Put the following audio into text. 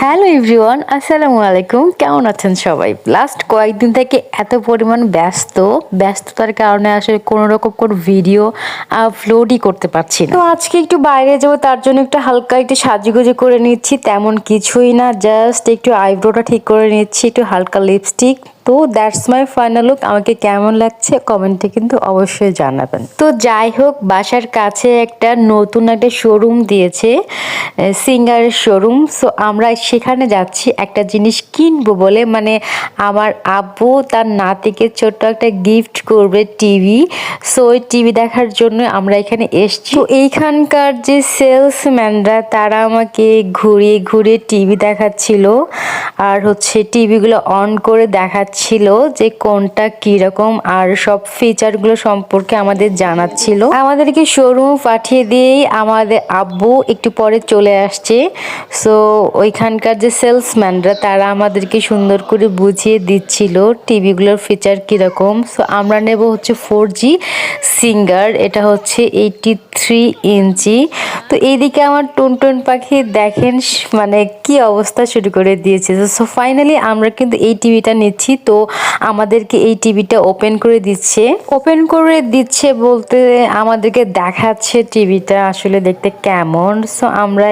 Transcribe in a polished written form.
Hello everyone, আসসালামু আলাইকুম। কেমন আছেন সবাই? লাস্ট কয়েকদিন থেকে এত পরিমাণ ব্যস্ততার কারণে আসলে কোনো রকম কোনো ভিডিও আপলোডই করতে পারছি না। তো আজকে একটু বাইরে যাবো, তার জন্য একটু হালকা একটু সাজুগুজু করে নিচ্ছি। তেমন কিছুই না, জাস্ট একটু আইব্রোটা ঠিক করে নিচ্ছি, একটু হালকা লিপস্টিক। তো দ্যাটস মাই ফাইনাল লুক। আমাকে কেমন লাগছে কমেন্টে কিন্তু অবশ্যই জানাবেন। তো যাই হোক, বাসার কাছে নতুন একটা শোরুম দিয়েছে, সিঙ্গারের শোরুম। সো আমরা সেখানে যাচ্ছি একটা জিনিস কিনবো বলে, মানে আমার আব্বু তার নাতিকে ছোট্ট একটা গিফট করবে, টিভি। সো ওই টিভি দেখার জন্য আমরা এখানে এসছি। তো এইখানকার যে সেলসম্যানরা তারা আমাকে ঘুরিয়ে ঘুরিয়ে টিভি দেখাচ্ছিল, আর হচ্ছে টিভিগুলো অন করে দেখাচ্ছিল যে কোনটা কীরকম, আর সব ফিচারগুলো সম্পর্কে আমাদের জানাচ্ছিল। আমাদেরকে শোরুম পাঠিয়ে দিয়েই আমাদের আব্বু একটু পরে চলে আসছে। সো ওইখানকার যে সেলসম্যানরা তারা আমাদেরকে সুন্দর করে বুঝিয়ে দিচ্ছিল টিভিগুলোর ফিচার কীরকম। সো আমরা নেব হচ্ছে 4G সিঙ্গার, এটা হচ্ছে 83 ইঞ্চি। তো এইদিকে আমার টুনটুন পাখি দেখেন মানে কি অবস্থা শুরু করে দিয়েছে। সো ফাইনালি আমরা কিন্তু এই টিভিটা নিচ্ছি। তো আমাদেরকে এই টিভিটা ওপেন করে দিচ্ছে বলতে আমাদেরকে দেখাচ্ছে টিভিটা আসলে দেখতে কেমন। সো আমরা